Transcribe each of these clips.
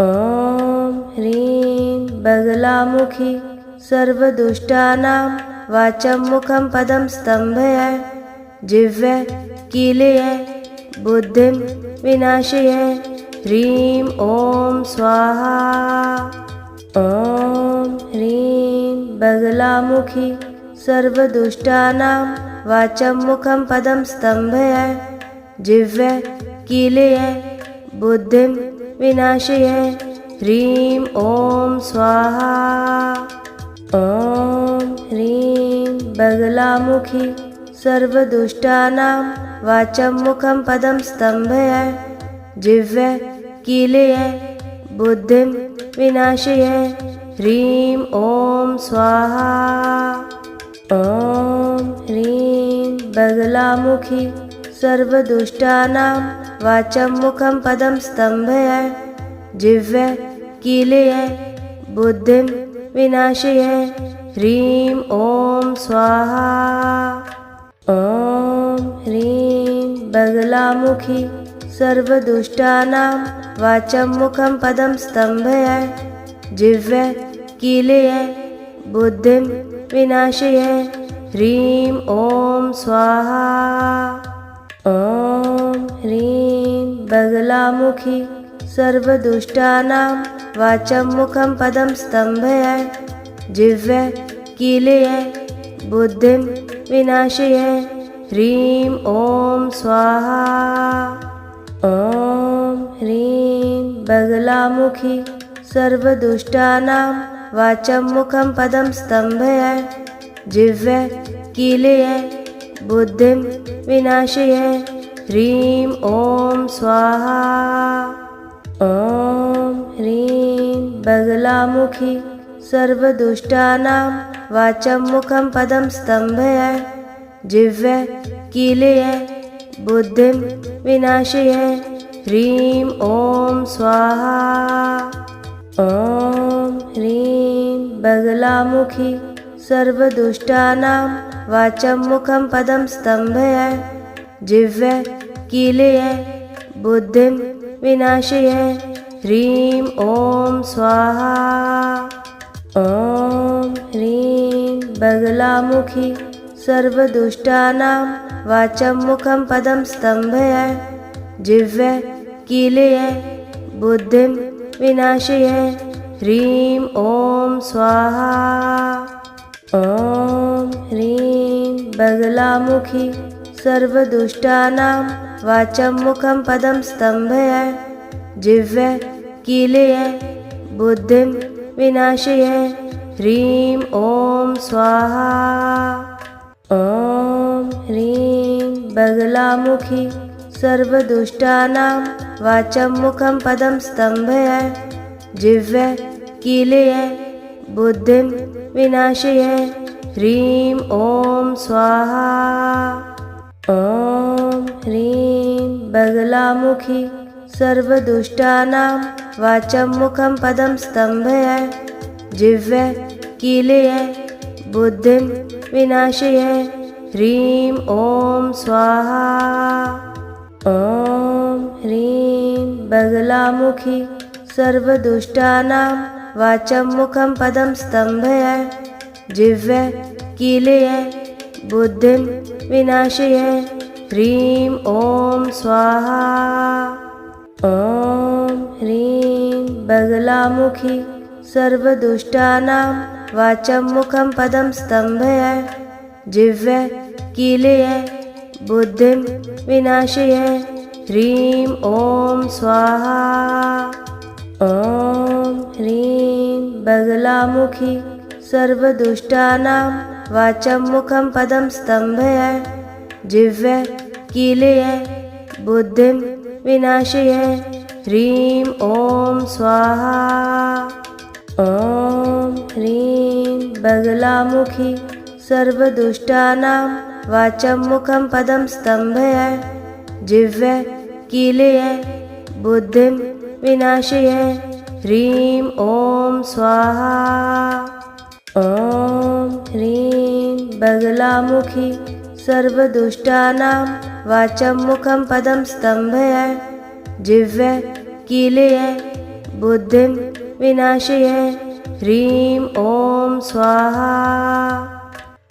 ॐ ह्रीं बगलामुखी सर्वदुष्टानां वाचं मुखं पदं स्तम्भय जिह्वे कीलय बुद्धिं विनाशय। ह्रीं ॐ स्वाहा। ॐ ह्रीं बगलामुखी सर्वदुष्टानां वाचं मुखं पदं स्तम्भय जिह्वे कीलय बुद्धिं विनाशय। ह्रीं ॐ स्वाहा। ॐ ह्रीं बगलामुखी सर्वदुष्टानां वाचं मुखं पदं स्तम्भय जिह्वे कीलय बुद्धिं विनाशय। ह्रीं ॐ स्वाहा। ॐ ह्रीं बगलामुखी सर्वदुष्टानां वाचं मुखं पदं स्तम्भय जिह्वे कीलय बुद्धिं विनाशय। ह्रीं ॐ स्वाहा। ॐ ह्रीं बगलामुखी सर्वदुष्टानां वाचं मुखं पदं स्तम्भय जिह्वे कीलय बुद्धिं विनाशय। ह्रीं ॐ स्वाहा। ॐ ह्रीं बगलामुखी सर्वदुष्टानां वाचं मुखं पदं स्तम्भय जिह्वे कीलय बुद्धिं विनाशय। ह्रीं ॐ स्वाहा। ॐ ह्रीं बगलामुखी सर्वदुष्टानां वाचं मुखं पदं स्तम्भय जिह्वे कीलय बुद्धिं विनाशय। ह्रीं ॐ स्वाहा। ॐ ह्रीं बगलामुखी सर्वदुष्टानां वाचं मुखं पदं स्तम्भय जिह्वे कीलय बुद्धिं विनाशय। ह्रीं ॐ स्वाहा। ॐ ह्रीं बगलामुखी सर्वदुष्टानां वाचं मुखं पदं स्तम्भय जिह्वे कीलय बुद्धिं विनाशय। ह्रीं ॐ स्वाहा। ॐ ह्रीं बगलामुखी सर्वदुष्टानां वाचं मुखं पदं स्तम्भय जिह्वे कीलय बुद्धिं विनाशय। ह्रीं ॐ स्वाहा। ॐ ह्रीं बगलामुखी सर्वदुष्टानां वाचं मुखं पदं स्तम्भय जिह्वे कीलय बुद्धिं विनाशय। ह्रीं ॐ स्वाहा। ॐ ह्रीं बगलामुखी सर्वदुष्टानां वाचं मुखं पदं स्तम्भय जिह्वे कीलय बुद्धिं विनाशय। ह्रीं ॐ स्वाहा। ॐ ह्रीं बगलामुखी सर्वदुष्टानां वाचं मुखं पदं स्तम्भय जिह्वे कीलय बुद्धिं विनाशय। ह्रीं ॐ स्वाहा। ॐ ह्रीं बगलामुखी सर्वदुष्टानां वाचं मुखं पदं स्तम्भय जिह्वे कीलय बुद्धिं विनाशय। ह्रीं ॐ स्वाहा। ॐ ह्रीं बगलामुखी सर्वदुष्टानां वाचं मुखं पदं स्तम्भय जिह्वे कीलय बुद्धिं विनाशय। ह्रीं ॐ स्वाहा। ॐ ह्रीं बगलामुखी सर्वदुष्टानां वाचं मुखं पदं स्तम्भय जिह्वे कीलय बुद्धिं विनाशय। ह्रीं ॐ स्वाहा। ॐ ह्रीं बगलामुखी सर्वदुष्टानां वाचं मुखं पदं स्तम्भय जिह्वे कीलय बुद्धिं विनाशय। ह्रीं ॐ स्वाहा। ॐ ह्रीं बगलामुखी सर्वदुष्टानां वाचं मुखं पदं स्तम्भय जिह्वे कीलय बुद्धिं विनाशय। ह्रीं ॐ स्वाहा।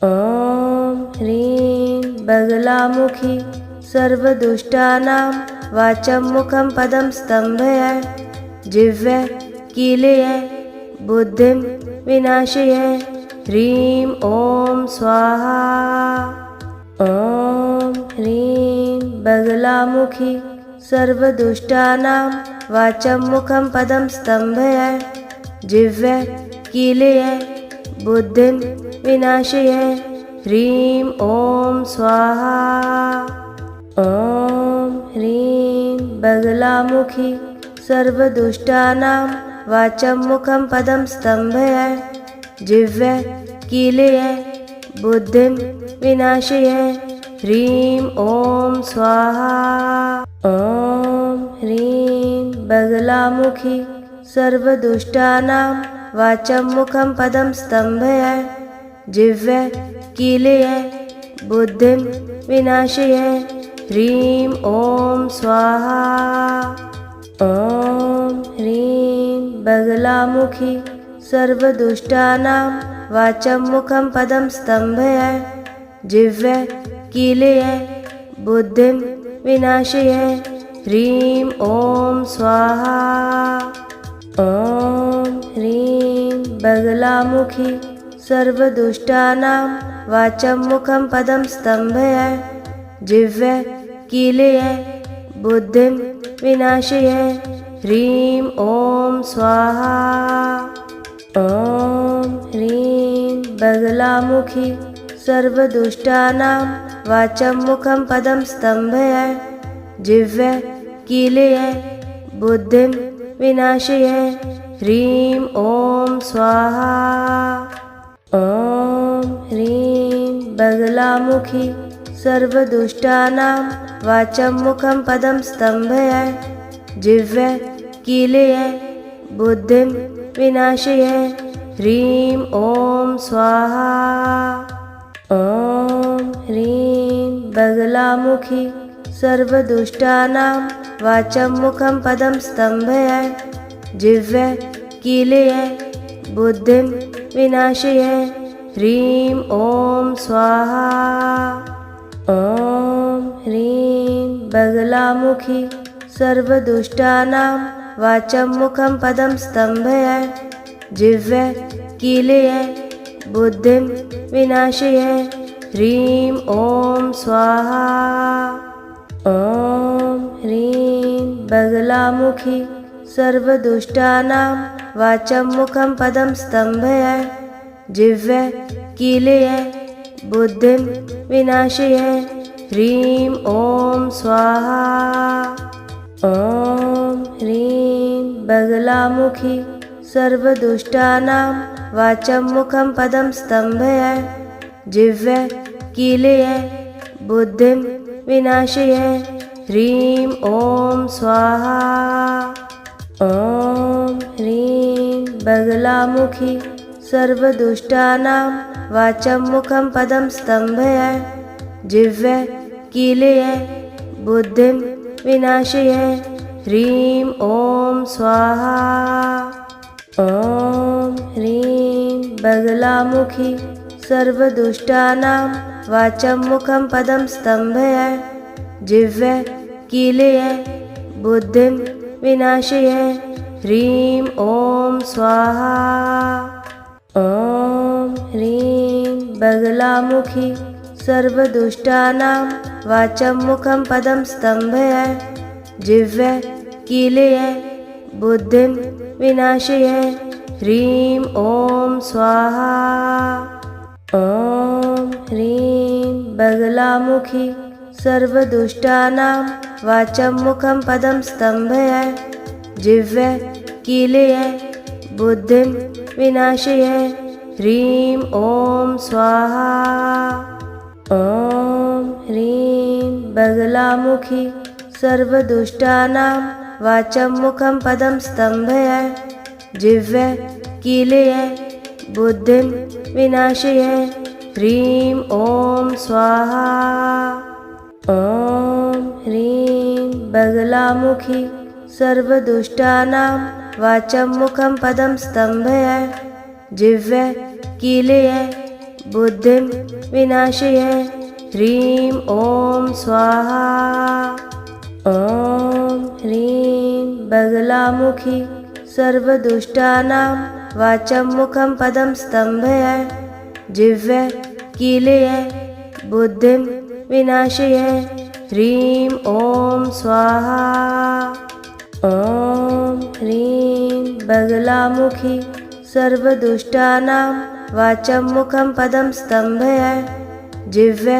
ॐ ह्रीं बगलामुखी सर्वदुष्टानां वाचं मुखं पदं स्तम्भय। जिह्वे कीलय बुद्धिं विनाशय। ह्रीं ॐ स्वाहा। ॐ ह्रीं बगलामुखी सर्वदुष्टानां वाचं मुखं पदं स्तम्भय। जिह्वे कीलय बुद्धिं विनाशय। ह्रीं ॐ स्वाहा। ॐ ह्रीं बगलामुखी सर्वदुष्टानां वाचं मुखं पदं स्तम्भय। जिह्वे कीलय बुद्धिं विनाशय। ह्रीं ॐ स्वाहा। ॐ ह्रीं बगलामुखी सर्वदुष्टानां वाचं मुखं पदं स्तम्भय। जिह्वे कीलय बुद्धिं विनाशय। ह्रीं ॐ स्वाहा। ॐ ह्रीं बगलामुखी सर्वदुष्टानां वाचं मुखं पदं स्तम्भय। जिह्वे कीलय बुद्धिं विनाशय। ह्रीं ॐ स्वाहा। ॐ ह्रीं बगलामुखी सर्वदुष्टानां वाचं मुखं पदं स्तम्भय। जिह्वे कीलय बुद्धिं विनाशय। ह्रीं ॐ स्वाहा। ॐ ह्रीं बगलामुखी सर्वदुष्टानां वाचं मुखं पदं स्तम्भय। जिह्वे कीलय बुद्धिं विनाशय। ह्रीं ॐ स्वाहा। ॐ ह्रीं बगलामुखी सर्वदुष्टानां वाचं मुखं पदं स्तम्भय। जिह्वे कीलय बुद्धिं विनाशय। ह्रीं ॐ स्वाहा। ॐ ह्रीं बगलामुखी सर्वदुष्टानां वाचं मुखं पदं स्तम्भय। जिह्वे कीलय बुद्धिं विनाशय। ह्रीं ॐ स्वाहा। ॐ ह्रीं बगलामुखी सर्वदुष्टानां वाचं मुखं पदं स्तम्भय। जिह्वे कीलय बुद्धिं विनाशय। ह्रीं ॐ स्वाहा। ॐ ह्रीं बगलामुखी सर्वदुष्टानां वाचं मुखं पदं स्तम्भय। जिह्वे कीलय बुद्धिं विनाशय। ह्रीं ॐ स्वाहा। ॐ ह्रीं बगलामुखी सर्वदुष्टानां वाचं मुखं पदं स्तम्भय। जिह्वे कीलय बुद्धिं विनाशय। ह्रीं ॐ स्वाहा। ॐ ह्रीं बगलामुखी सर्वदुष्टानां वाचं मुखं पदं स्तम्भय। जिह्वे कीलय बुद्धिं विनाशय। ह्रीं ॐ स्वाहा। ॐ ह्रीं बगलामुखी सर्वदुष्टानां वाचं मुखं पदं स्तम्भय। जिह्वे कीलय बुद्धिं विनाशय। ह्रीं ॐ स्वाहा। ॐ ह्रीं बगलामुखी सर्वदुष्टानां वाचं मुखं पदं स्तम्भय। जिह्वे कीलय बुद्धिं विनाशय। ह्रीं ॐ स्वाहा। ॐ ह्रीं बगलामुखी सर्वदुष्टानां वाचं मुखं पदं स्तम्भय। जिह्वे कीलय बुद्धिं विनाशय। ह्रीं ॐ स्वाहा। ॐ ह्रीं बगलामुखी सर्वदुष्टानां वाचं मुखं पदं स्तम्भय। जिह्वे कीलय बुद्धिं विनाशय। ह्रीं ॐ स्वाहा। ॐ ह्रीं बगलामुखी सर्वदुष्टानां वाचं मुखं पदं स्तम्भय जिह्वे कीलय बुद्धिं विनाशय ह्रीं ॐ स्वाहा। ॐ ह्रीं बगलामुखी सर्वदुष्टानां वाचं मुखं पदं स्तम्भय जिह्वे कीलय बुद्धिं विनाशय ह्रीं ॐ स्वाहा। ॐ ह्रीं बगलामुखी सर्वदुष्टानां वाचं मुखं पदं स्तम्भय जिह्वे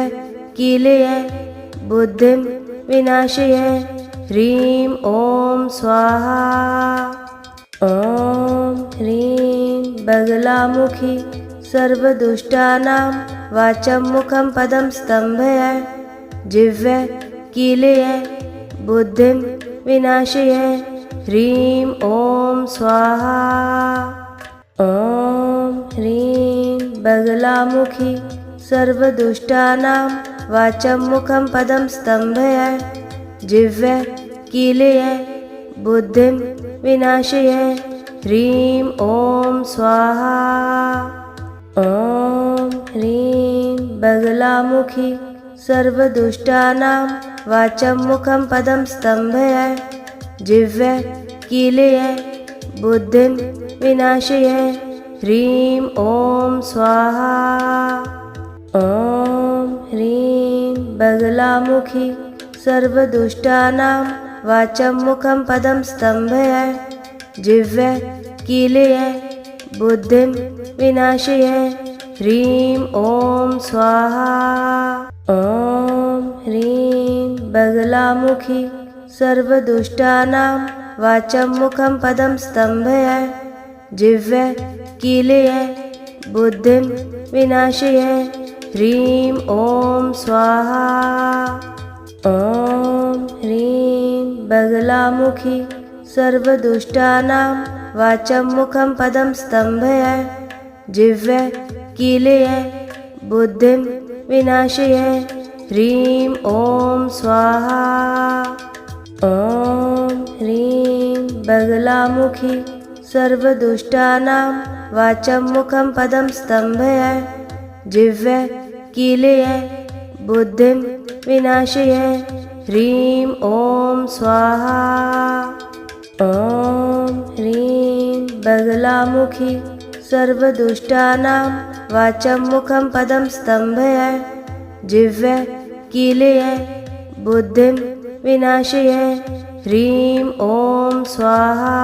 कीलय बुद्धिं विनाशय ह्रीं ॐ स्वाहा। ॐ ह्रीं बगलामुखी सर्वदुष्टानां वाचं मुखं पदं स्तम्भय जिह्वे कीलय बुद्धिं विनाशय ह्रीं ॐ स्वाहा। ॐ ह्रीं बगलामुखी सर्वदुष्टानां वाचं मुखं पदं स्तम्भय जिह्वे कीलय बुद्धिं विनाशय ह्रीं ॐ स्वाहा। ॐ ह्रीं बगलामुखी सर्वदुष्टानां वाचं मुखं पदं स्तम्भय जिह्वे कीलय बुद्धिं विनाशय ह्रीं ॐ स्वाहा। ॐ ह्रीं बगलामुखी सर्वदुष्टानां वाचं मुखं पदं स्तम्भय जिह्वे कीलय बुद्धिं विनाशय ह्रीं ॐ स्वाहा। ॐ ह्रीं बगलामुखी सर्वदुष्टानां वाचं मुखं पदं स्तम्भय जिह्वे कीलय बुद्धिं विनाशय ह्रीं ॐ स्वाहा। ॐ ह्रीं बगलामुखी सर्वदुष्टानां वाचं मुखं पदं स्तम्भय जिह्वे कीलय बुद्धिं विनाशय ह्रीं ॐ स्वाहा। ॐ ह्रीं बगलामुखी सर्वदुष्टानां वाचं मुखं पदं स्तम्भय जिह्वे कीलय बुद्धिं विनाशय ह्रीं ॐ स्वाहा। ॐ ह्रीं बगलामुखी सर्वदुष्टानां वाचं मुखं पदं स्तम्भय जिह्वे कीलय बुद्धिं विनाशय ह्रीं ॐ स्वाहा।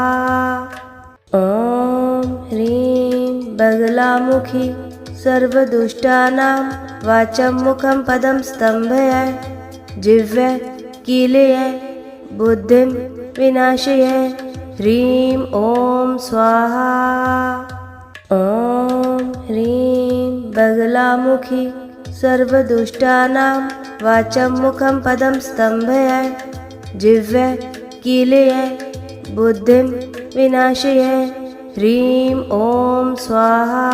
ॐ ह्रीं बगलामुखी सर्वदुष्टानां वाचं मुखं पदं स्तम्भय जिह्वे कीलय बुद्धिं विनाशय ह्रीं ॐ स्वाहा। ॐ ह्रीं बगलामुखी सर्वदुष्टानां वाचं मुखं पदं स्तम्भय जिह्वे कीलय बुद्धिं विनाशय ह्रीं ॐ स्वाहा।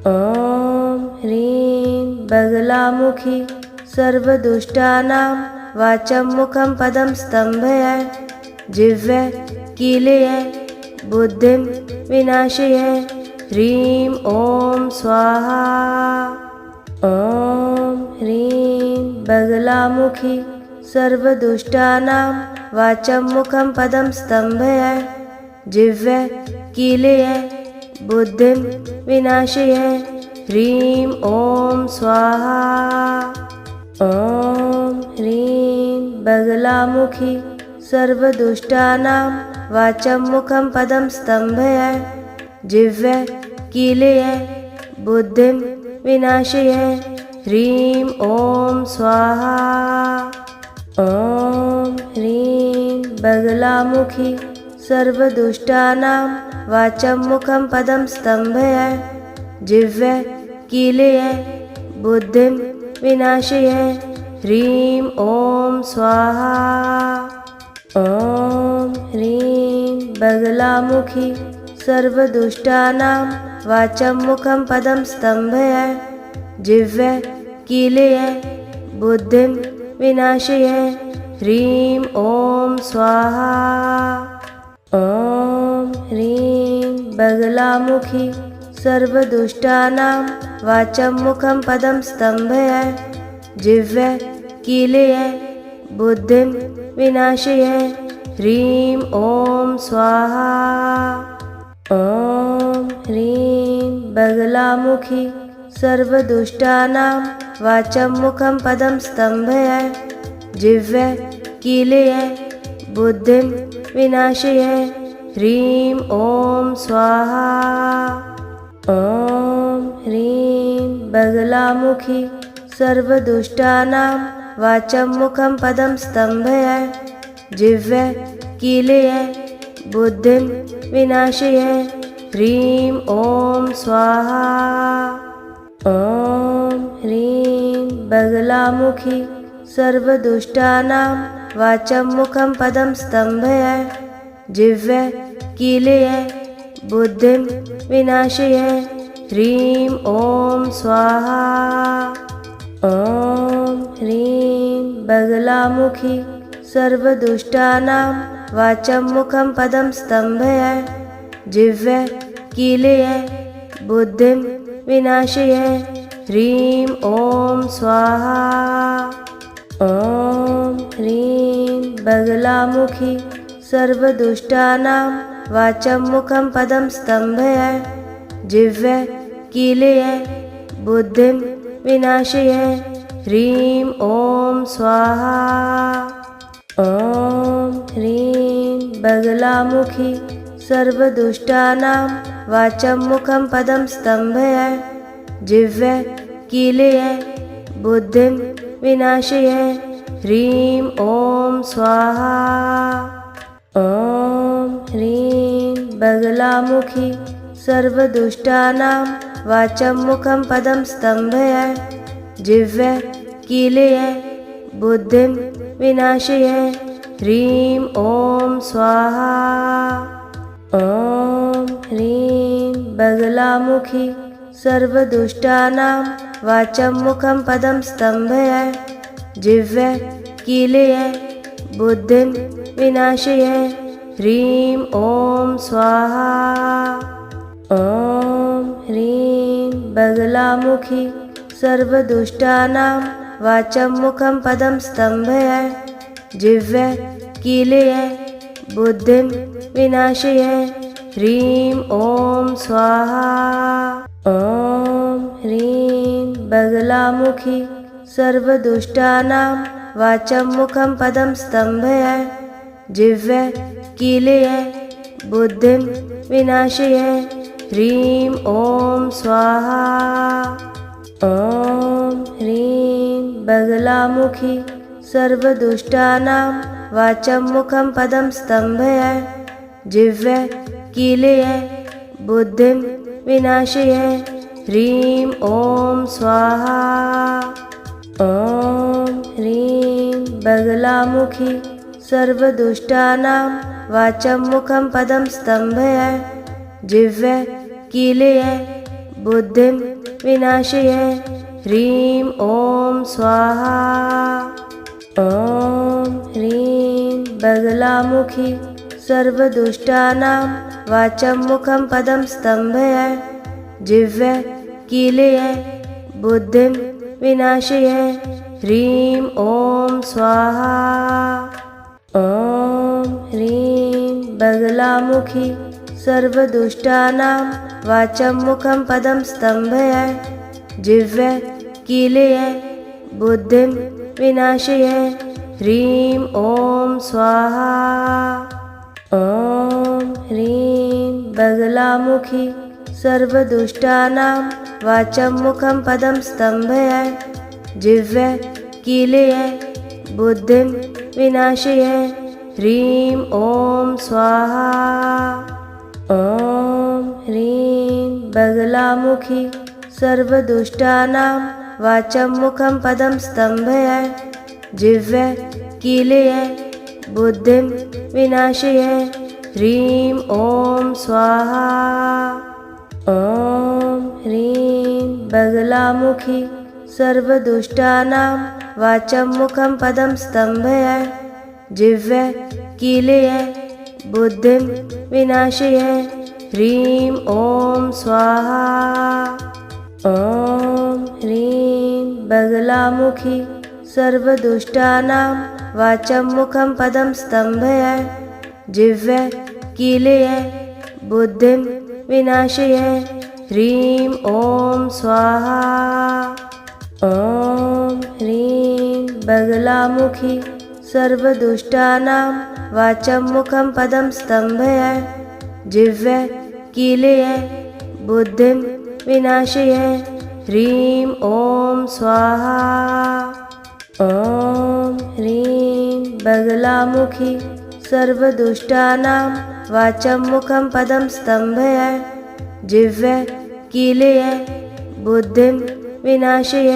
ॐ ह्रीं बगलामुखी सर्वदुष्टानां वाचं मुखं पदं स्तम्भय जिह्वे कीलय बुद्धिं विनाशय ह्रीं ॐ स्वाहा। ॐ ह्रीं बगलामुखी सर्वदुष्टानां वाचं मुखं पदं स्तम्भय जिह्वे कीलय बुद्धिं विनाशय ह्रीं ॐ स्वाहा। ॐ ह्रीं बगलामुखी सर्वदुष्टानां वाचं मुखं पदं स्तम्भय जिह्वे कीलय बुद्धिं विनाशय ह्रीं ॐ स्वाहा। ॐ ह्रीं बगलामुखी सर्वदुष्टानां वाचं मुखं पदं स्तम्भय जिह्वे कीलय बुद्धिं विनाशय ह्रीं ॐ स्वाहा। ॐ ह्रीं बगलामुखी सर्वदुष्टानां वाचं मुखं पदं स्तम्भय जिह्वे कीलय बुद्धिं विनाशय ह्रीं ॐ स्वाहा। ॐ बगलामुखी सर्वदुष्टानां वाचं मुखं पदं स्तम्भय जिह्वे कीलय बुद्धिं विनाशय ह्रीं ॐ स्वाहा। ॐ ह्रीं बगलामुखी सर्वदुष्टानां वाचं मुखं पदं स्तम्भय जिह्वे कीलय बुद्धिं विनाशय ह्रीं ॐ स्वाहा। ॐ ह्रीं बगलामुखी सर्वदुष्टानां वाचं मुखं पदं स्तम्भय जिह्वे कीलय बुद्धिं विनाशय ह्रीं ॐ स्वाहा। ॐ ह्रीं बगलामुखी सर्वदुष्टानां वाचं मुखं पदं स्तम्भय जिह्वे कीलय बुद्धिं विनाशय ह्रीं ॐ स्वाहा। ॐ ह्रीं बगलामुखी सर्वदुष्टानां वाचं मुखं पदं स्तम्भय जिह्वे कीलय बुद्धिं विनाशय ह्रीं ॐ स्वाहा। ॐ ह्रीं बगलामुखी सर्वदुष्टानां वाचं मुखं पदं स्तम्भय जिह्वे कीलय बुद्धिं विनाशय ह्रीं ॐ स्वाहा। ॐ ह्रीं बगलामुखी सर्वदुष्टानां वाचं मुखं पदं स्तम्भय जिह्वे कीलय बुद्धिं विनाशय ह्रीं ॐ स्वाहा। ॐ ह्रीं बगलामुखी सर्वदुष्टानां वाचं मुखं पदं स्तम्भय जिह्वे कीलय बुद्धिं विनाशय ह्रीं ॐ स्वाहा। ॐ ह्रीं बगलामुखी सर्वदुष्टानां वाचं मुखं पदं स्तम्भय जिह्वे कीलय बुद्धिं विनाशय ह्रीं ॐ स्वाहा। ॐ ह्रीं बगलामुखी सर्वदुष्टानां वाचं मुखं पदं स्तम्भय जिह्वे कीलय बुद्धिं विनाशय ह्रीं ॐ स्वाहा। ॐ ह्रीं बगलामुखी सर्वदुष्टानां वाचं मुखं पदं स्तम्भय जिह्वे कीलय बुद्धिं विनाशय ह्रीं ॐ स्वाहा। ॐ ह्रीं बगलामुखी सर्वदुष्टानां वाचं मुखं पदं स्तम्भय जिह्वे कीलय बुद्धिं विनाशय ह्रीं ॐ स्वाहा। ॐ ह्रीं बगलामुखी सर्वदुष्टानां वाचं मुखं पदं स्तम्भय जिह्वे कीलय बुद्धिं विनाशय ह्रीं ॐ स्वाहा। ॐ ह्रीं बगलामुखी सर्वदुष्टानां वाचं मुखं पदं स्तम्भय जिह्वे कीलय बुद्धिं विनाशय ह्रीं ॐ स्वाहा। ॐ ह्रीं बगलामुखी सर्वदुष्टानां वाचं मुखं पदं स्तम्भय जिह्वे कीलय बुद्धिं विनाशय ह्रीं ॐ स्वाहा। ॐ ह्रीं बगलामुखी सर्वदुष्टानां वाचं मुखं पदं स्तम्भय जिह्वे कीलय बुद्धिं विनाशय ह्रीं ॐ स्वाहा। ॐ ह्रीं बगलामुखी सर्वदुष्टानां वाचं मुखं पदं स्तम्भय जिह्वे कीलय बुद्धिं विनाशय ह्रीं ॐ स्वाहा। ॐ ह्रीं बगलामुखी सर्वदुष्टानां वाचं मुखं पदं स्तम्भय जिह्वे कीलय बुद्धिं विनाशय ह्रीं ॐ स्वाहा। ॐ ह्रीं बगलामुखी सर्वदुष्टानां वाचं मुखं पदं स्तम्भय जिह्वे कीलय बुद्धिं विनाशय ह्रीं ॐ स्वाहा। ॐ ह्रीं बगलामुखी सर्वदुष्टानां वाचं मुखं पदं स्तम्भय जिह्वे कीलय बुद्धिं विनाशय ह्रीं ॐ स्वाहा। ॐ ह्रीं बगलामुखी सर्वदुष्टानां वाचं मुखं पदं स्तम्भय जिह्वे कीलय बुद्धिं विनाशय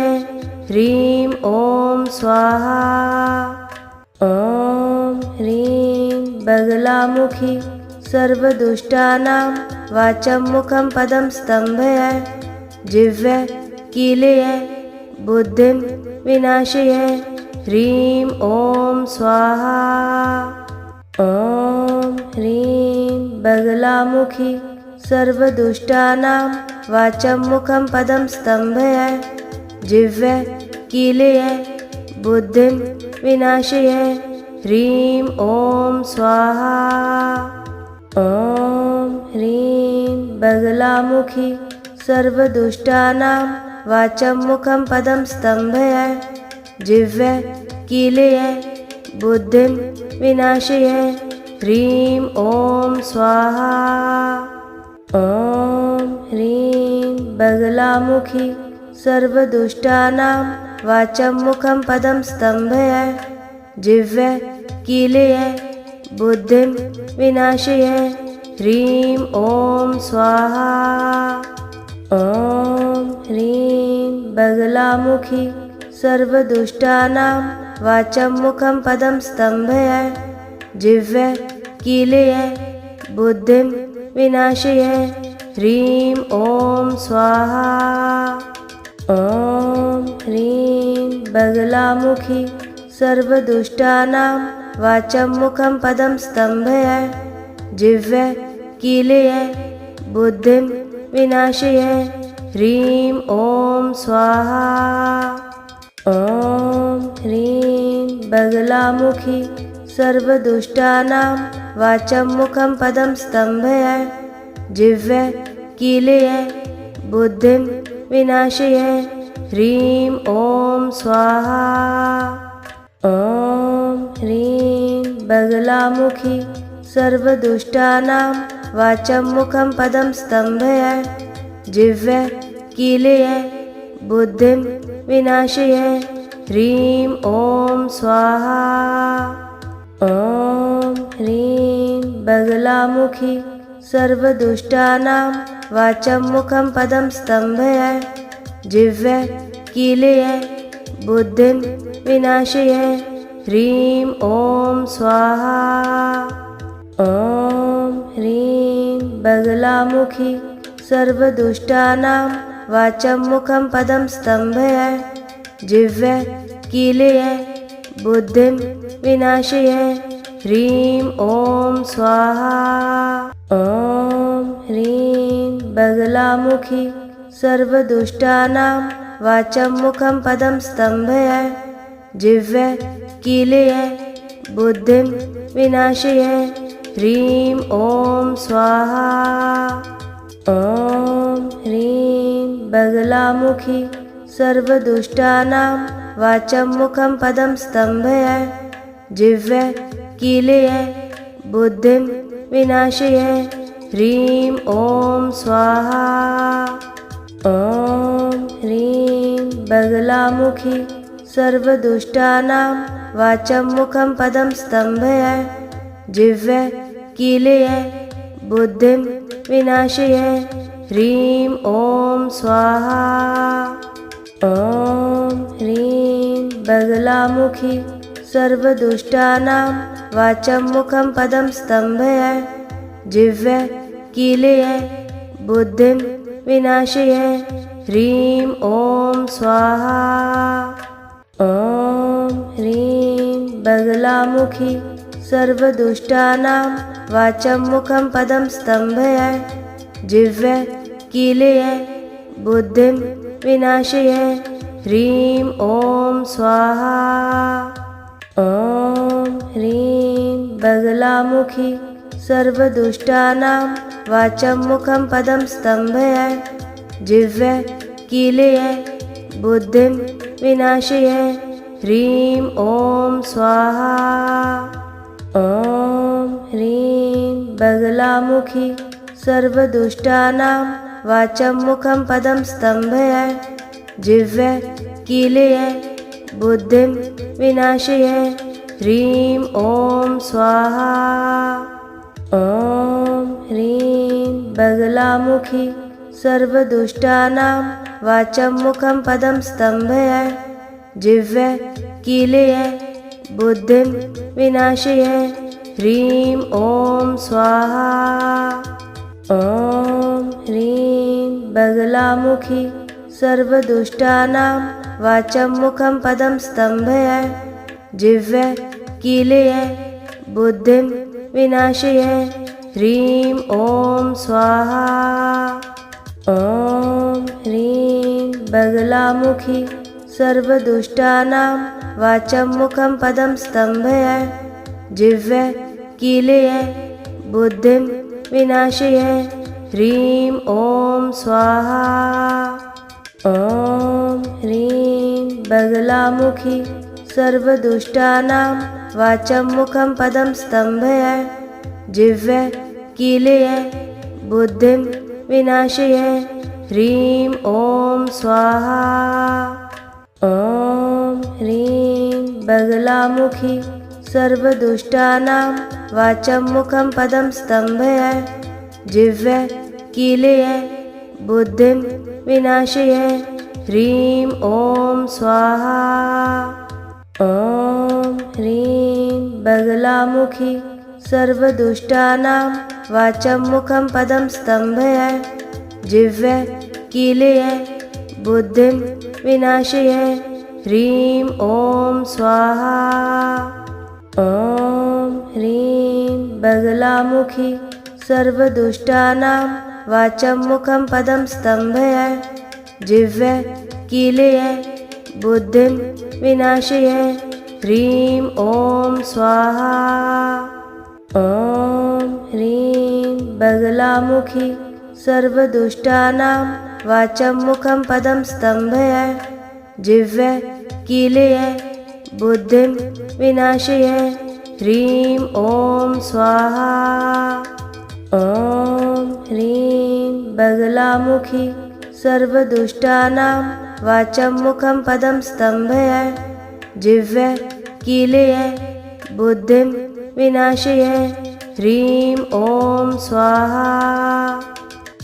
ह्रीं ॐ स्वाहा। ॐ ह्रीं बगलामुखी सर्वदुष्टानां वाचं मुखं पदं स्तम्भय जिह्वे कीलय बुद्धिं विनाशय ह्रीं ॐ स्वाहा। ॐ ह्रीं बगलामुखी सर्वदुष्टानां वाचं मुखं पदं स्तम्भय जिह्वे कीलय बुद्धिं विनाशय ह्रीं ॐ स्वाहा। ॐ ह्रीं बगलामुखी सर्वदुष्टानां वाचं मुखं पदं स्तम्भय जिह्वे कीलय बुद्धिं विनाशय ह्रीं ॐ स्वाहा। ॐ ह्रीं बगलामुखी सर्वदुष्टानां वाचं मुखं पदं स्तम्भय जिह्वे कीलय बुद्धिं विनाशय ह्रीं ॐ स्वाहा। ॐ ह्रीं बगलामुखी सर्वदुष्टानां वाचं मुखं पदं स्तम्भय जिह्वे कीलय बुद्धिं विनाशय ह्रीं ॐ स्वाहा। ॐ ह्रीं बगलामुखी सर्वदुष्टानां वाचं मुखं पदं स्तम्भय जिह्वे कीलय बुद्धिं विनाशय ह्रीं ॐ स्वाहा। ॐ ह्रीं बगलामुखी सर्वदुष्टानां वाचं मुखं पदं स्तम्भय जिह्वे कीलय बुद्धिं विनाशय ह्रीं ॐ स्वाहा। ॐ ह्रीं बगलामुखी सर्वदुष्टानां वाचं मुखं पदं स्तम्भय जिह्वे कीलय बुद्धिं विनाशय ह्रीं ॐ स्वाहा। ॐ ह्रीं बगलामुखी सर्वदुष्टानां वाचं मुखं पदं स्तम्भय जिह्वे कीलय बुद्धिं विनाशय ह्रीं ॐ स्वाहा। ॐ ह्रीं बगलामुखी सर्वदुष्टानां वाचं मुखं पदं स्तम्भय जिह्वे कीलय बुद्धिं विनाशय ह्रीं ॐ स्वाहा। ॐ ह्रीं बगलामुखी सर्वदुष्टानां वाचं मुखं पदं स्तम्भय जिह्वे कीलय बुद्धिं विनाशय ह्रीं ॐ स्वाहा। ॐ ह्रीं बगलामुखी सर्वदुष्टानां वाचं मुखं पदं स्तम्भय जिह्वे कीलय बुद्धिं विनाशय ह्रीं ॐ स्वाहा। ॐ ह्रीं बगलामुखी सर्वदुष्टानां वाचं मुखं पदं स्तम्भय जिह्वे कीलय बुद्धिं विनाशय ह्रीं ॐ स्वाहा। ॐ ह्रीं बगलामुखी सर्वदुष्टानां वाचं मुखं पदं स्तम्भय जिह्वे कीलय बुद्धिं विनाशय ह्रीं ॐ स्वाहा। ॐ ह्रीं बगलामुखी सर्वदुष्टानां वाचं मुखं पदं स्तम्भय जिह्वे कीलय बुद्धिं विनाशय। ह्रीं ॐ स्वाहा। ॐ ह्रीं बगलामुखी सर्वदुष्टानां वाचं मुखं पदं स्तम्भय। जिह्वे कीलय बुद्धिं विनाशय। ह्रीं ॐ स्वाहा। ॐ ह्रीं बगलामुखी सर्वदुष्टानां वाचं मुखं पदं स्तम्भय। जिह्वे कीलय बुद्धिं विनाशय। ह्रीं ॐ स्वाहा। ॐ ह्रीं बगलामुखी सर्वदुष्टानां वाचं मुखं पदं स्तम्भय। जिह्वे कीलय बुद्धिं विनाशय। ह्रीं ॐ स्वाहा। ॐ ह्रीं बगलामुखी सर्वदुष्टानां वाचं मुखं पदं स्तम्भय। जिह्वे कीलय बुद्धिं विनाशय। ह्रीं ॐ स्वाहा। ॐ ह्रीं बगलामुखी सर्वदुष्टानां वाचं मुखं पदं स्तम्भय। जिह्वे कीलय बुद्धिं विनाशय। ह्रीं ॐ स्वाहा। ॐ ह्रीं बगलामुखी सर्वदुष्टानां वाचं मुखं पदं स्तम्भय। जिह्वे कीलय बुद्धिं विनाशय। ह्रीं ॐ स्वाहा। ॐ ह्रीं बगलामुखी सर्वदुष्टानां वाचं मुखं पदं स्तम्भय। जिह्वे कीलय बुद्धिं विनाशय। ह्रीं ॐ स्वाहा। ॐ ह्रीं बगलामुखी सर्वदुष्टानां वाचं मुखं पदं स्तम्भय। जिह्वे कीलय बुद्धिं विनाशय। ह्रीं ॐ स्वाहा। ॐ ह्रीं बगलामुखी सर्वदुष्टानां वाचं मुखं पदं स्तम्भय। जिह्वे कीलय बुद्धिं विनाशय। ह्रीं ॐ स्वाहा। ॐ ह्रीं बगलामुखी सर्वदुष्टानां वाचं मुखं पदं स्तम्भय। जिह्वे कीलय बुद्धिं विनाशय। ह्रीं ॐ स्वाहा। ॐ ह्रीं बगलामुखी सर्वदुष्टानां वाचं मुखं पदं स्तम्भय। जिह्वे कीलय बुद्धिं विनाशय। ह्रीं ॐ स्वाहा।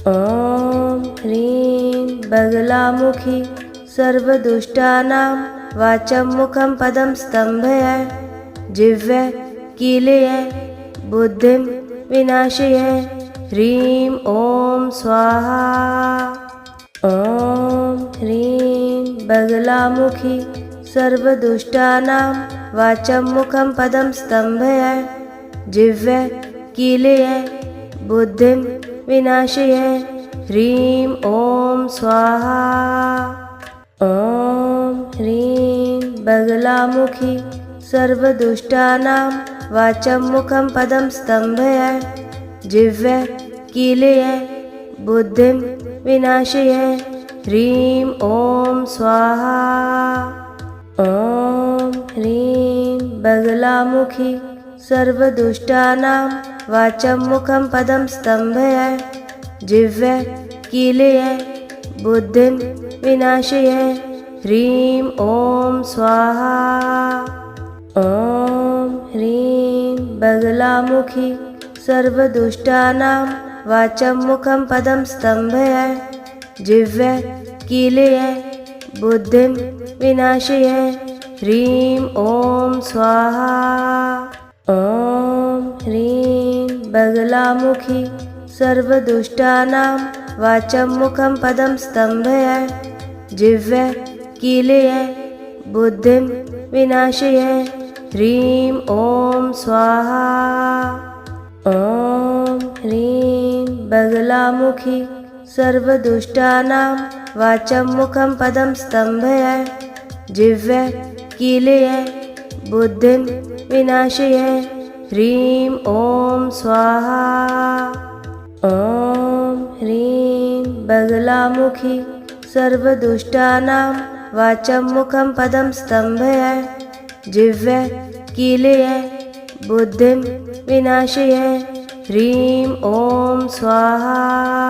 ॐ ह्रीं बगलामुखी सर्वदुष्टानां वाचं मुखं पदं स्तम्भय। जिह्वे कीलय बुद्धिं विनाशय। ह्रीं ॐ स्वाहा। ॐ ह्रीं बगलामुखी सर्वदुष्टानां वाचं मुखं पदं स्तम्भय। जिह्वे कीलय बुद्धिं विनाशय। ह्रीं ॐ स्वाहा। ॐ ह्रीं बगलामुखी सर्वदुष्टानां वाचं मुखं पदं स्तम्भय। जिह्वे कीलय बुद्धिं विनाशय। ह्रीं ॐ स्वाहा। ॐ ह्रीं बगलामुखी सर्वदुष्टानां वाचं मुखं पदं स्तम्भय। जिह्वे कीलय बुद्धिं विनाशय। ह्रीं ॐ स्वाहा। ॐ ह्रीं बगलामुखी सर्वदुष्टानां वाचं मुखं पदं स्तम्भय। जिह्वे कीलय बुद्धिं विनाशय। ह्रीं ॐ स्वाहा। ॐ ह्रीं बगलामुखी सर्वदुष्टानां वाचं मुखं पदं स्तम्भय। जिह्वे कीलय बुद्धिं विनाशय। ह्रीं ॐ स्वाहा। ॐ ह्रीं बगलामुखी सर्वदुष्टानां वाचं मुखं पदं स्तम्भय जिह्वे कीलय बुद्धिं विनाशय ह्रीं ॐ स्वाहा। ॐ ह्रीं बगलामुखी सर्वदुष्टानां वाचं मुखं पदं स्तम्भय जिह्वे कीलय बुद्धिं विनाशय ह्रीं ॐ स्वाहा।